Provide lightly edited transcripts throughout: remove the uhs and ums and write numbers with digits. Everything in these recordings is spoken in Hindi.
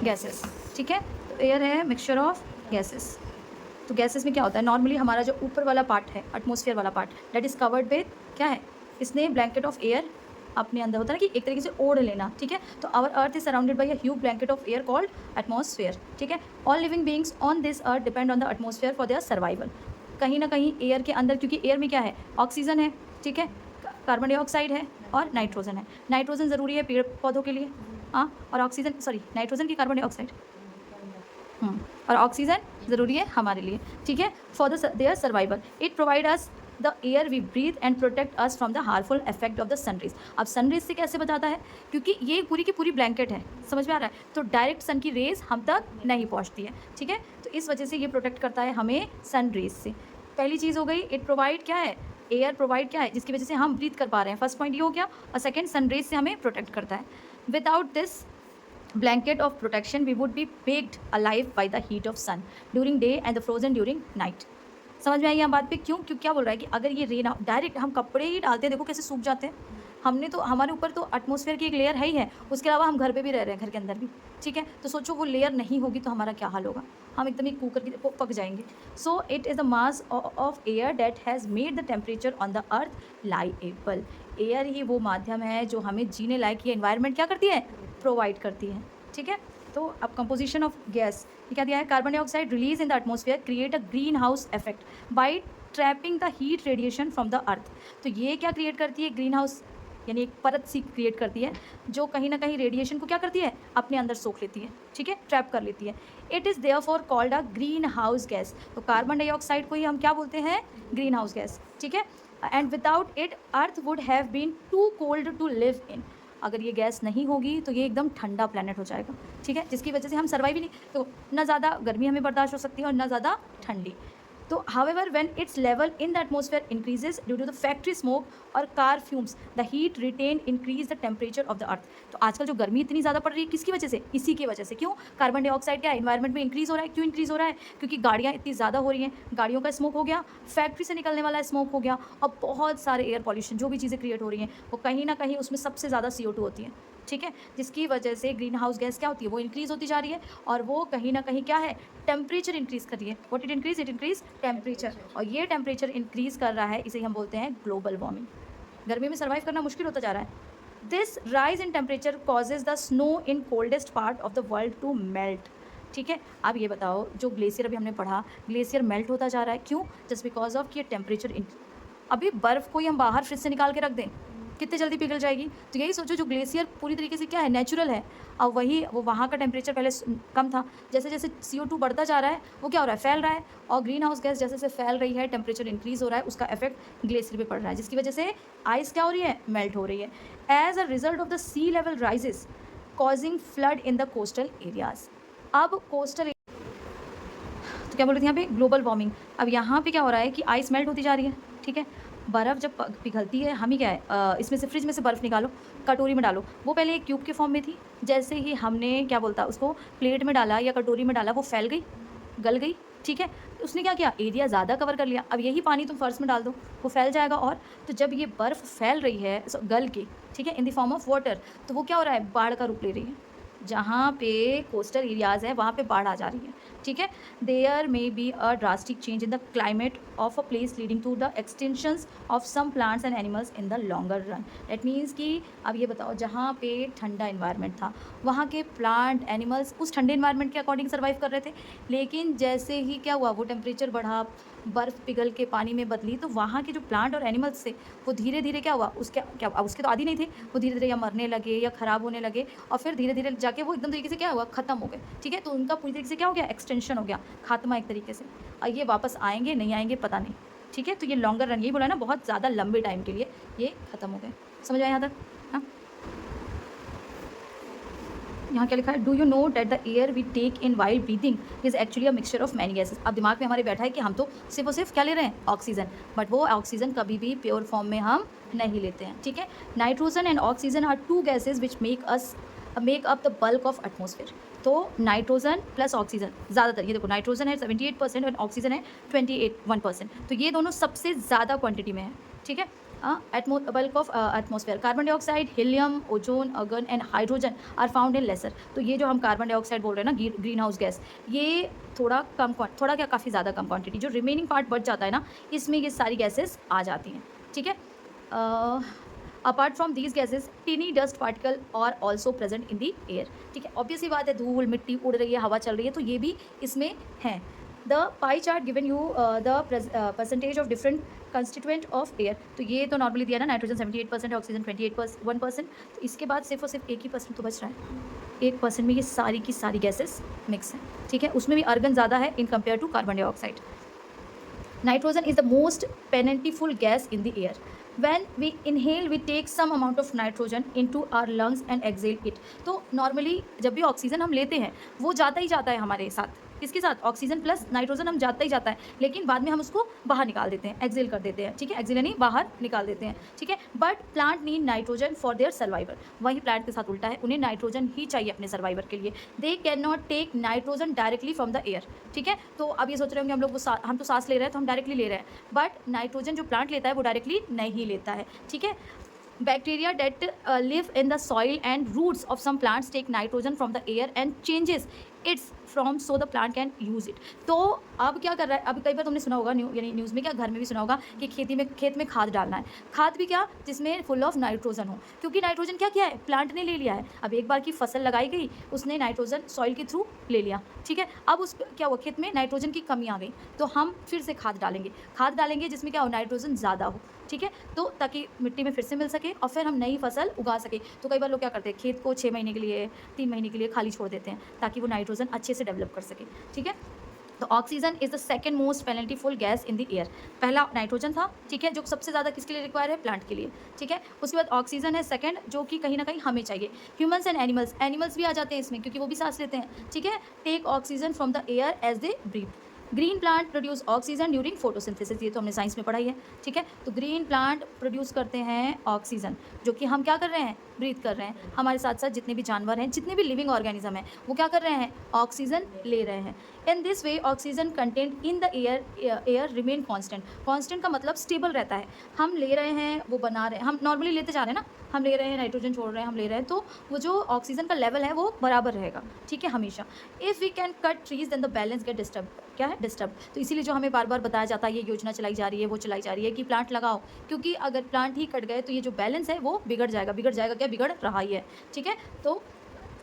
गैसेस, ठीक है। तो एयर है मिक्सचर ऑफ गैसेस। तो गैसेस में क्या होता है, नॉर्मली हमारा जो ऊपर वाला पार्ट है, एटमॉस्फेयर वाला part, that is covered with क्या है, इसने ब्लैंकेट ऑफ एयर अपने अंदर, होता है ना कि एक तरीके से ओढ़ लेना, ठीक है। तो our earth is surrounded by a huge blanket of air called atmosphere, ठीक है। All living beings on this earth depend on the atmosphere for their survival. कहीं ना कहीं एयर के अंदर, क्योंकि एयर में क्या है, ऑक्सीजन है, ठीक है, कार्बन डाइऑक्साइड है और नाइट्रोजन है। नाइट्रोजन ज़रूरी है पेड़ पौधों के लिए, हाँ, और ऑक्सीजन, सॉरी, नाइट्रोजन की कार्बन डाइऑक्साइड, और ऑक्सीजन ज़रूरी है हमारे लिए, ठीक है, for the their survival. It provide us the air we breathe and protect us from the harmful effect of the sunrays. अब सनरेज से कैसे बताता है, क्योंकि ये पूरी की पूरी ब्लैंकेट है, समझ में आ रहा है, तो डायरेक्ट सन की रेज हम तक नहीं पहुंचती है, ठीक है। तो इस वजह से ये प्रोटेक्ट करता है हमें सन रेज से। पहली चीज़ हो गई, इट प्रोवाइड क्या है, एयर प्रोवाइड क्या है, जिसकी वजह से हम ब्रीथ कर पा रहे हैं, फर्स्ट पॉइंट ये हो गया। और सेकेंड, सनरेज से हमें प्रोटेक्ट करता है। Without this blanket of protection we would be baked alive by the heat of sun during day and the frozen during night। समझ में आई यहाँ बात पे, क्यों, क्यों क्या बोल रहा है कि अगर ये रेन डायरेक्ट हम कपड़े ही डालते हैं, देखो कैसे सूख जाते हैं। हमने तो, हमारे ऊपर तो एटमॉस्फेयर की एक लेयर है ही है, उसके अलावा हम घर पे भी रह रहे हैं, घर के अंदर भी, ठीक है। तो सोचो वो लेयर नहीं होगी तो हमारा क्या हाल होगा, हम एकदम ही कुकर की पक जाएंगे। So it is the mass of air that has made the temperature on the earth liveable. Air ही वो माध्यम है जो हमें जीने लायक ये एनवायरनमेंट क्या करती है, प्रोवाइड करती है, ठीक है। तो अब कंपोजिशन ऑफ गैस, ये क्या दिया है, carbon dioxide release in the atmosphere create a green house effect bye trapping the heat radiation from the earth. तो ये क्या क्रिएट करती है, ग्रीन हाउस, यानी एक परत सी क्रिएट करती है जो कहीं ना कहीं रेडिएशन को क्या करती है, अपने अंदर सोख लेती है, ठीक है, ट्रैप कर लेती है। It is therefore called a green house gas. तो कार्बन डाइऑक्साइड को ही हम क्या बोलते हैं, ग्रीन हाउस गैस, ठीक है। And without it earth would have been too cold to live in. अगर ये गैस नहीं होगी तो ये एकदम ठंडा प्लेनेट हो जाएगा, ठीक है, जिसकी वजह से हम सर्वाइव ही नहीं, तो ना ज़्यादा गर्मी हमें बर्दाश्त हो सकती है और ना ज़्यादा ठंडी। तो however when its level in the atmosphere increases due to the factory smoke और car fumes, the heat retain increase the temperature of the earth. तो आजकल जो गर्मी इतनी ज़्यादा पड़ रही है, किसकी वजह से, इसी की वजह से। क्यों, कार्बन डाइऑक्साइड क्या इन्वायरमेंट में इंक्रीज हो रहा है, क्यों इंक्रीज हो रहा है, क्योंकि गाड़ियाँ इतनी ज़्यादा हो रही हैं, गाड़ियों का स्मोक हो गया, फैक्ट्री से निकलने वाला स्मोक हो गया, और बहुत सारे एयर पॉल्यूशन, जो भी चीज़ें क्रिएट हो रही हैं वो कहीं ना कहीं उसमें सबसे ज़्यादा CO2 होती है, ठीक है, जिसकी वजह से ग्रीन हाउस गैस क्या होती है, वो इंक्रीज़ होती जा रही है, और वो कहीं ना कहीं क्या है, टेम्परेचर इंक्रीज़ कर रही है। What it increase, it increase temperature, और ये टेम्परेचर इंक्रीज़ कर रहा है, इसे हम बोलते हैं ग्लोबल वार्मिंग। गर्मी में सर्वाइव करना मुश्किल होता जा रहा है। This rise in temperature causes the snow in coldest part of the world to melt, ठीक है। अब ये बताओ, जो ग्लेशियर अभी हमने पढ़ा, ग्लेशियर मेल्ट होता जा रहा है, क्यों, जस्ट बिकॉज ऑफ कि टेम्परेचर। अभी बर्फ़ को ही हम बाहर फ्रिज से निकाल के रख दें, कितने जल्दी पिघल जाएगी। तो यही सोचो, जो ग्लेशियर पूरी तरीके से क्या है, नेचुरल है, और वही वो वहाँ का टेम्परेचर पहले कम था, जैसे जैसे CO2 बढ़ता जा रहा है वो क्या हो रहा है, फैल रहा है, और ग्रीन हाउस गैस जैसे जैसे फैल रही है, टेम्परेचर इंक्रीज़ हो रहा है, उसका इफेक्ट ग्लेशियर पे पड़ रहा है, जिसकी वजह से आइस क्या हो रही है, मेल्ट हो रही है। As a result of the sea level rises causing flood in the coastal areas. अब कोस्टल, तो क्या बोल रहे थे यहाँ पे, ग्लोबल वार्मिंग। अब यहाँ पे क्या हो रहा है कि आइस मेल्ट होती जा रही है, ठीक है। बर्फ़ जब पिघलती है, हम ही क्या है, इसमें से, फ्रिज में से बर्फ़ निकालो, कटोरी में डालो, वो पहले एक क्यूब के फॉर्म में थी, जैसे ही हमने क्या बोलता उसको प्लेट में डाला या कटोरी में डाला, वो फैल गई, गल गई, ठीक है। उसने क्या किया, एरिया ज़्यादा कवर कर लिया। अब यही पानी तुम फर्श में डाल दो, वो फैल जाएगा। और तो जब ये बर्फ़ फैल रही है गल के, ठीक है, in the form of water, तो वो क्या हो रहा है, बाढ़ का रूप ले रही है। जहाँ पे कोस्टल एरियाज़ है वहाँ पे बाढ़ आ जा रही है, ठीक है। There may be a drastic change in the climate of a place leading to the extensions of some plants and animals in the longer run. That means कि अब ये बताओ, जहाँ पे ठंडा इन्वायरमेंट था, वहाँ के प्लांट एनिमल्स उस ठंडे इन्वायरमेंट के अकॉर्डिंग सर्वाइव कर रहे थे, लेकिन जैसे ही क्या हुआ, वो टेम्परेचर बढ़ा, बर्फ़ पिघल के पानी में बदली, तो वहाँ के जो प्लांट और एनिमल्स थे वो धीरे धीरे क्या हुआ, उसके क्या, अब उसके तो आदी नहीं थे, वो धीरे धीरे या मरने लगे या ख़राब होने लगे, और फिर धीरे धीरे जाके वो एकदम तरीके से क्या हुआ, ख़त्म हो गए, ठीक है। तो उनका पूरी तरीके से क्या हो गया, एक्सटेंशन हो गया, खात्मा एक तरीके से। और ये वापस आएंगे नहीं आएंगे पता नहीं, ठीक है। तो ये लॉन्गर रन, यही बोला ना, बहुत ज़्यादा लंबे टाइम के लिए ये ख़त्म हो गए। समझ आया यहाँ तक, हाँ। यहाँ क्या लिखा है, do you know that the air we take in while breathing is actually a mixture of many gases. अब दिमाग में हमारे बैठा है कि हम तो सिर्फ और सिर्फ क्या ले रहे हैं, ऑक्सीजन, बट वो ऑक्सीजन कभी भी प्योर फॉर्म में हम नहीं लेते हैं, ठीक है। Nitrogen and oxygen are two gases which make up the bulk of atmosphere. तो नाइट्रोजन प्लस ऑक्सीजन ज़्यादातर, ये देखो, नाइट्रोजन है 78% और ऑक्सीजन है 1%, तो ये दोनों सबसे ज़्यादा क्वांटिटी में है, ठीक है। bulk of atmosphere. Carbon dioxide, helium, ozone, argon and hydrogen are found in lesser. तो ये जो हम कार्बन डाइऑक्साइड बोल रहे हैं ना, ग्रीन हाउस गैस, ये थोड़ा कम, थोड़ा क्या काफ़ी ज़्यादा कम क्वांटिटी, जो रिमेनिंग पार्ट बच जाता है ना, इसमें ये सारी गैसेस आ जाती हैं, ठीक है। Apart from these gases tiny dust particle are also present in the air, ठीक है। ऑब्वियस ही बात है, धूल मिट्टी उड़ रही है, हवा चल रही है, तो ये भी इसमें है। The pie chart given you the percentage of different constituent of air, तो ये तो नॉर्मली दिया ना, नाइट्रोजन 78% है, ऑक्सीजन 1%, तो इसके बाद सिर्फ और सिर्फ 1% तो बच रहा है। 1% में ये सारी की सारी गैसेस मिक्स हैं, ठीक है। उसमें भी अर्गन ज़्यादा है in compare to carbon dioxide. Nitrogen is the most plentiful gas in the air. When we inhale, we take some amount of nitrogen into our lungs and exhale it. तो नॉर्मली जब भी ऑक्सीजन हम लेते हैं वो जाता ही जाता है हमारे साथ, किसके साथ, ऑक्सीजन प्लस नाइट्रोजन हम जाता ही जाता है, लेकिन बाद में हम उसको बाहर निकाल देते हैं, एक्सेल कर देते हैं, ठीक है, एक्सेल यानी बाहर निकाल देते हैं, ठीक है। But plant need nitrogen for their survival, वही प्लांट के साथ उल्टा है, उन्हें नाइट्रोजन ही चाहिए अपने सर्वाइवर के लिए। They can not take nitrogen directly from the air, ठीक है। तो अब ये सोच रहे होंगे हम लोग हम तो सांस ले रहे हैं तो हम डायरेक्टली ले रहे हैं, बट नाइट्रोजन जो प्लांट लेता है वो डायरेक्टली नहीं लेता है, ठीक है। Bacteria that live in the soil and roots of some plants take nitrogen from the air and changes its from so the plant can use it. तो अब क्या कर रहा है, अब कई बार तुमने सुना होगा यानी न्यूज़ में, क्या घर में भी सुना होगा कि खेत में खाद डालना है, खाद भी क्या, जिसमें फुल ऑफ नाइट्रोजन हो, क्योंकि नाइट्रोजन क्या किया है, प्लांट ने ले लिया है। अब एक बार की फसल लगाई गई, उसने नाइट्रोजन सॉइल के थ्रू ले लिया, ठीक है। अब उस क्या हुआ, खेत में नाइट्रोजन की कमी आ गई, तो हम फिर से खाद डालेंगे जिसमें क्या हो, नाइट्रोजन ज़्यादा हो, ठीक है, तो ताकि मिट्टी में फिर से मिल सके और फिर हम नई फसल उगा सके। तो कई बार लोग क्या करते हैं, खेत को 6 महीने के लिए, 3 महीने के लिए खाली छोड़ देते हैं ताकि वो नाइट्रोजन अच्छे से डेवलप कर सके, ठीक है। तो oxygen is the second most plentiful gas in the air. पहला नाइट्रोजन था, ठीक है, जो सबसे ज़्यादा किसके लिए रिक्वायर है, प्लांट के लिए, ठीक है। उसके बाद ऑक्सीजन है सेकंड, जो कि कहीं ना कहीं हमें चाहिए। ह्यूमंस एंड एनिमल्स भी आ जाते हैं इसमें, क्योंकि वो भी सांस लेते हैं, ठीक है। Take oxygen from the air as they breathe. Green plant produce oxygen during photosynthesis, ये तो हमने साइंस में पढ़ाई है, ठीक है। तो ग्रीन प्लांट प्रोड्यूस करते हैं ऑक्सीजन, जो कि हम क्या कर रहे हैं, ब्रीथ कर रहे हैं। हमारे साथ साथ जितने भी जानवर हैं, जितने भी लिविंग ऑर्गेनिज्म हैं, वो क्या कर रहे हैं, ऑक्सीजन ले रहे हैं। In this way oxygen content in the air remain constant का मतलब स्टेबल रहता है। हम ले रहे हैं, वो बना रहे हैं, हम नॉर्मली लेते जा रहे हैं ना, हम ले रहे हैं, नाइट्रोजन छोड़ रहे हैं, हम ले रहे हैं, तो वो जो ऑक्सीजन का लेवल है वो बराबर रहेगा, ठीक है, हमेशा। If we can cut trees then the balance get disturb, क्या है, डिस्टर्ब। तो इसीलिए जो हमें बार बार बताया जाता है, ये योजना चलाई जा रही है, वो चलाई जा रही है कि प्लांट लगाओ, क्योंकि अगर प्लांट ही कट गए तो ये जो बैलेंस है वो बिगड़ जाएगा क्या, बिगड़ रहा ही है, ठीक है। तो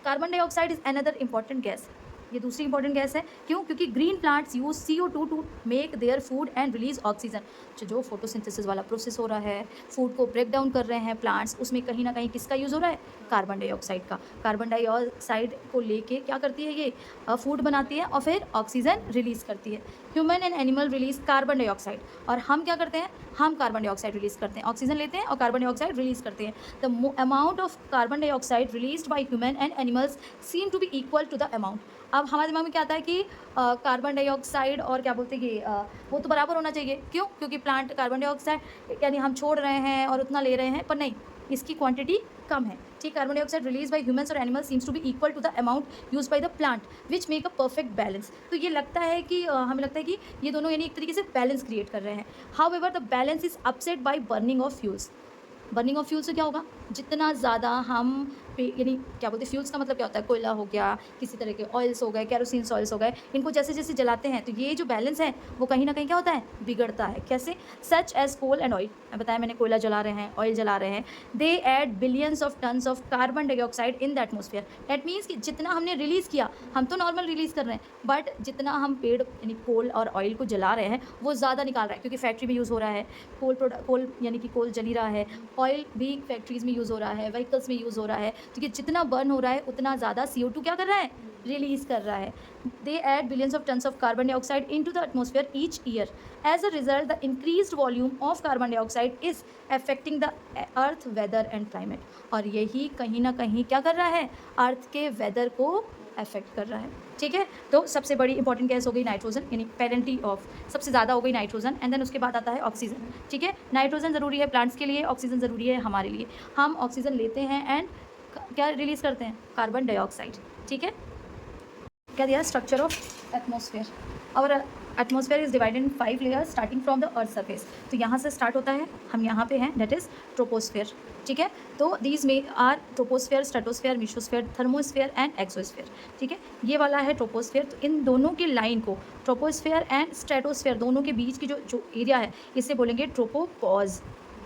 carbon dioxide is another important gas, ये दूसरी इंपॉर्टेंट गैस है, क्यों, क्योंकि green plants use CO2 to make their food and release oxygen. जो फोटोसिंथेसिस वाला प्रोसेस हो रहा है, फूड को ब्रेक डाउन कर रहे हैं प्लांट्स, उसमें कहीं ना कहीं किसका यूज़ हो रहा है, कार्बन डाइऑक्साइड का। कार्बन डाइऑक्साइड को लेके क्या करती है, ये फूड बनाती है और फिर ऑक्सीजन रिलीज़ करती है। Human and animal release carbon dioxide, और हम क्या करते हैं, हम कार्बन डाइऑक्साइड रिलीज़ करते हैं, ऑक्सीजन लेते हैं और कार्बन डाइऑक्साइड रिलीज़ करते हैं। The amount of carbon dioxide released by human and animals seem to be equal to the amount. अब हमारे दिमाग में क्या आता है कि कार्बन डाइऑक्साइड और क्या बोलते हैं कि वो तो बराबर होना चाहिए, क्यों, क्योंकि प्लांट कार्बन डाइऑक्साइड यानी हम छोड़ रहे हैं और उतना ले रहे हैं, पर नहीं, इसकी क्वांटिटी कम है, ठीक। Carbon dioxide release by humans और animals seems to be equal to the amount use by the plant which make a perfect balance. तो ये लगता है कि हमें लगता है कि ये दोनों यानी एक तरीके से बैलेंस क्रिएट कर रहे हैं। How ever the balance is upset by burning of fuels. Burning of fuel से क्या होगा, जितना ज़्यादा हम यानी क्या बोलते हैं, फ्यूल्स का मतलब क्या होता है, कोयला हो गया, किसी तरह के ऑयल्स हो गए, कैरोसिन ऑयल्स हो गए, इनको जैसे जैसे जलाते हैं तो ये जो बैलेंस है वो कहीं ना कहीं क्या होता है, बिगड़ता है। कैसे, such as coal and oil, बताया मैंने, कोयला जला रहे हैं, ऑयल जला रहे हैं, they add billions of tons of carbon dioxide in the atmosphere. That means कि जितना हमने रिलीज़ किया, हम तो नॉर्मल रिलीज़ कर रहे हैं, बट जितना हम पेड़ यानी कोल और ऑयल को जला रहे हैं वो ज़्यादा निकाल रहा है, क्योंकि फैक्ट्री में यूज़ हो रहा है, कोल यानी कि कोल जल ही रहा है, ऑयल भी फैक्ट्रीज़ में यूज़ हो रहा है, व्हीकल्स में यूज़ हो रहा है, तो ये जितना बर्न हो रहा है उतना ज़्यादा CO2 क्या कर रहा है, रिलीज़ कर रहा है। They add billions of tons of carbon dioxide into the atmosphere each year. As a result the increased volume of carbon dioxide is affecting the earth weather and climate. और यही कहीं ना कहीं क्या कर रहा है, अर्थ के वेदर को अफेक्ट कर रहा है, ठीक है। तो सबसे बड़ी इंपॉर्टेंट गैस हो गई नाइट्रोजन, यानी पेरेंटी ऑफ सबसे ज़्यादा हो गई नाइट्रोजन, एंड देन उसके बाद आता है ऑक्सीजन, ठीक है। नाइट्रोजन ज़रूरी है प्लांट्स के लिए, ऑक्सीजन ज़रूरी है हमारे लिए। हम ऑक्सीजन लेते हैं एंड क्या रिलीज़ करते हैं, कार्बन डाइऑक्साइड, ठीक है। क्या दिया, स्ट्रक्चर ऑफ एटमोसफियर, और atmosphere is divided in 5 layers starting from the earth surface. तो यहाँ से स्टार्ट होता है, हम यहाँ पे हैं, दैट इज ट्रोपोस्फेयर। ठीक है, तो दीज में are troposphere, stratosphere, mesosphere, thermosphere and exosphere. ठीक है, ये वाला है ट्रोपोस्फेयर। तो इन दोनों की लाइन को, ट्रोपोस्फेयर एंड स्ट्रेटोस्फेयर दोनों के बीच की जो एरिया है, इसे बोलेंगे ट्रोपोपॉज।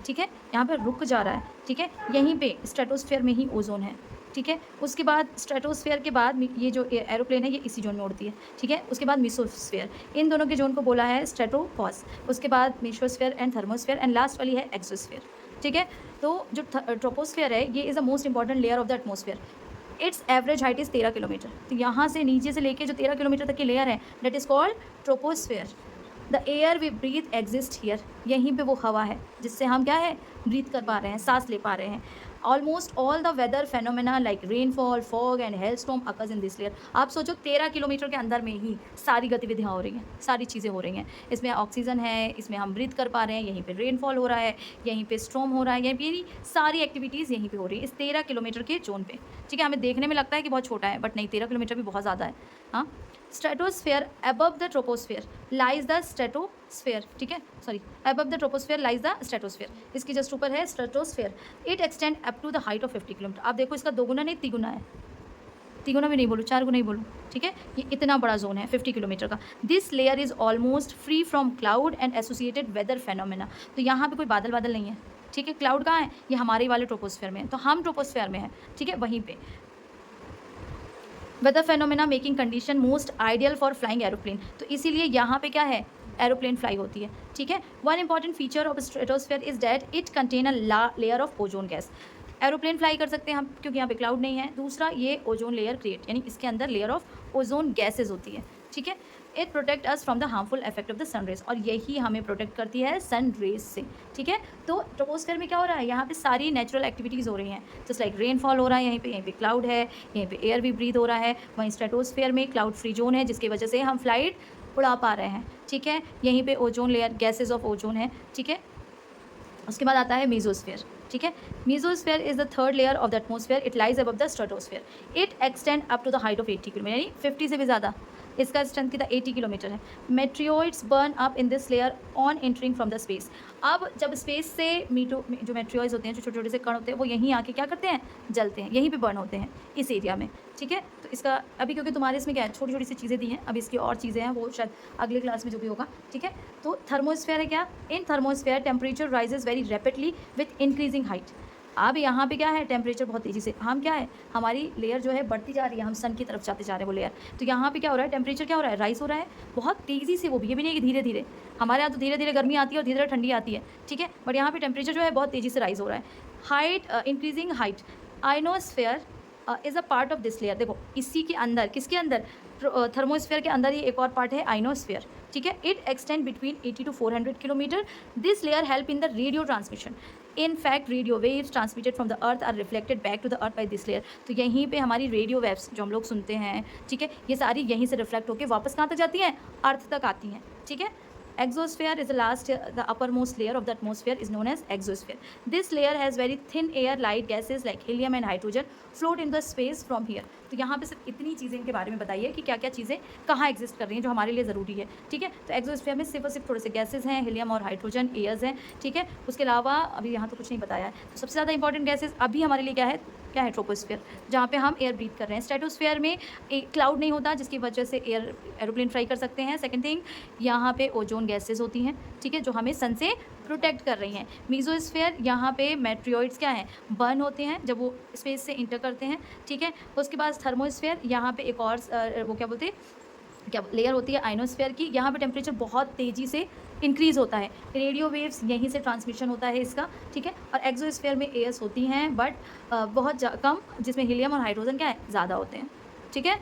ठीक है, यहाँ पे रुक जा रहा है। ठीक है, यहीं पे स्ट्रेटोस्फेयर में ही ओजोन है। ठीक है, उसके बाद स्ट्रेटोस्फेयर के बाद ये जो एरोप्लेन है ये इसी जोन में उड़ती है। ठीक है, उसके बाद मेसोस्फेयर, इन दोनों के जोन को बोला है स्ट्रेटोपॉज। उसके बाद mesosphere and thermosphere and last वाली है एक्सोस्फेयर। ठीक है, तो जो ट्रोपोस्फेयर है ये is the most important layer of the atmosphere. It's average height is 13 kilometre. तो यहाँ से नीचे से लेके जो 13 किलोमीटर तक की लेयर है, that is called troposphere. The air we breathe exist here, यहीं पे वो हवा है जिससे हम क्या है, ब्रीथ कर पा रहे हैं, सांस ले पा रहे हैं। Almost all the weather phenomena like rainfall, fog and hailstorm occurs in this layer. आप सोचो 13 किलोमीटर के अंदर में ही सारी गतिविधियाँ हो रही हैं, सारी चीज़ें हो रही हैं। इसमें ऑक्सीजन है, इसमें हम ब्रीथ कर पा रहे हैं, यहीं पे रेनफॉल हो रहा है, यहीं पे स्टॉर्म हो रहा है, यहीं पे सारी एक्टिविटीज़ यहीं पे हो रही है इस 13 किलोमीटर के जोन पे। ठीक है, हमें देखने में लगता है कि बहुत छोटा है, बट नहीं, 13 किलोमीटर भी बहुत ज़्यादा है। हाँ, stratosphere above the troposphere lies the stratosphere. ठीक है, sorry, above the troposphere lies the stratosphere, इसकी जस्ट ऊपर है stratosphere. It extend up to the height of 50 kilometre. आप देखो इसका 2 गुना नहीं, 3 गुना है। 3 गुना भी नहीं बोलूँ, 4 गुना ही बोलूँ। ठीक है, ये इतना बड़ा जोन है 50 किलोमीटर का। This layer is almost free from cloud and associated weather phenomena. तो यहाँ पे कोई बादल बादल नहीं है। ठीक है, क्लाउड कहाँ है, ये हमारे वाले ट्रोपोस्फेयर में है, तो हम ट्रोपोस्फेयर में है। ठीक है, वहीं पे weather phenomena making condition most ideal for flying aeroplane. तो इसीलिए यहाँ पे क्या है, एरोप्लेन फ्लाई होती है। ठीक है, one important feature of stratosphere is that it contain a layer of ozone gas. Aeroplane fly कर सकते हैं हम क्योंकि यहाँ पे क्लाउड नहीं है। दूसरा, ये ओजोन लेयर क्रिएट, यानी इसके अंदर लेयर ऑफ ओजोन गैसेज होती है। ठीक है, it protect us from the harmful effect of the sun rays, और यही हमें प्रोटेक्ट करती है सन रेज से। ठीक है, तो ट्रोपोस्फेयर में क्या हो रहा है, यहाँ पे सारी नेचुरल एक्टिविटीज़ हो रही हैं, जस्ट लाइक रेनफॉल हो रहा है, यहीं पे क्लाउड है, यहीं पे एयर भी ब्रीथ हो रहा है। वहीं स्ट्रेटोस्फेयर में क्लाउड फ्री जोन है जिसकी वजह से हम फ्लाइट उड़ा पा रहे हैं। ठीक है, यहीं पे ozone layer, gases of ozone है। ठीक है, उसके बाद आता है मेसोस्फेयर। ठीक है, mesosphere is the third layer of the atmosphere. It lies above the stratosphere. It extend up to the height of 80 kilometre, यानी 50 से भी ज़्यादा इसका स्ट्रेंथ कितना, 80 किलोमीटर है। Meteoroids burn up in this layer on entering from the space. अब जब स्पेस से जो मेट्रियोइड्स होते हैं, जो छोटे छोटे से कण होते हैं, वो यहीं आके क्या करते हैं, जलते हैं, यहीं पे बर्न होते हैं इस एरिया में। ठीक है, तो इसका अभी क्योंकि तुम्हारे इसमें क्या है, छोटी छोटी सी चीज़ें दी हैं, अब इसकी और चीज़ें हैं, वो शायद अगले क्लास में जो भी होगा। ठीक है, तो थर्मोस्फेयर है क्या, in thermosphere temperature rises very rapidly with increasing height. अब यहाँ पे क्या है, टेम्परेचर बहुत तेज़ी से, हम क्या है, हमारी लेयर जो है बढ़ती जा रही है, हम सन की तरफ जाते जा रहे हैं वो लेयर। तो यहाँ पे क्या हो रहा है, टेम्परेचर क्या हो रहा है, राइज हो रहा है बहुत तेज़ी से। वो भी, ये भी नहीं कि धीरे धीरे, हमारे यहाँ तो धीरे धीरे गर्मी आती है और धीरे धीरे ठंडी आती है। ठीक है, बट यहाँ पे टेम्परेचर जो है बहुत तेज़ी से राइज हो रहा है। Height, increasing height, ionosphere is a part of this layer. देखो इसी के अंदर, किसके अंदर, थर्मोस्फेयर के अंदर ही एक और पार्ट है आइनोस्फेयर। ठीक है, it extend between 80 to 400 kilometre. This layer help in the radio transmission. In fact radio waves transmitted from the earth are reflected back to the earth by this layer. तो यहीं पे हमारी रेडियो वेव्स जो हम लोग सुनते हैं, ठीक है, ये सारी यहीं से रिफ्लेक्ट होकर वापस कहाँ तक जाती हैं, अर्थ तक आती हैं। ठीक है, exosphere is the last, the uppermost layer of the atmosphere is known as exosphere. This layer has very thin air, light gases like helium and hydrogen float in the space from here. तो यहाँ पे सिर्फ इतनी चीज़ें इनके बारे में बताइए कि क्या क्या चीज़ें कहाँ एग्जिस्ट कर रही हैं जो हमारे लिए ज़रूरी है। ठीक है, तो एक्सोस्फीयर में सिर्फ और सिर्फ थोड़े से गैसेज हैं, हीलियम और हाइड्रोजन, एयर्स हैं। ठीक है, उसके अलावा अभी यहाँ तो कुछ नहीं बताया है। तो सबसे ज़्यादा इंपॉर्टेंट गैसेज अभी हमारे लिए क्या है, ट्रोपोस्फीयर, जहाँ पे हम एयर ब्रीथ कर रहे हैं। स्ट्रेटोस्फीयर में क्लाउड नहीं होता जिसकी वजह से एरोप्लेन फ्लाई कर सकते हैं। सेकंड थिंग, यहाँ पे ओजोन गैसेज होती हैं, ठीक है, जो हमें सन से प्रोटेक्ट कर रही हैं। मीजोस्फीयर, यहाँ पे मेट्रियोइड्स क्या हैं, बर्न होते हैं जब वो स्पेस से इंटर करते हैं। ठीक है, उसके बाद थर्मोस्फीयर, यहाँ पे एक और वो क्या बोलते हैं, क्या लेयर होती है आइनोस्फीयर की। यहाँ पे टेम्परेचर बहुत तेज़ी से इंक्रीज़ होता है, रेडियो वेव्स यहीं से ट्रांसमिशन होता है इसका। ठीक है, और एक्सोस्फीयर में एयर्स होती हैं बट बहुत कम, जिसमें हीलियम और हाइड्रोजन क्या है, ज़्यादा होते हैं। ठीक है।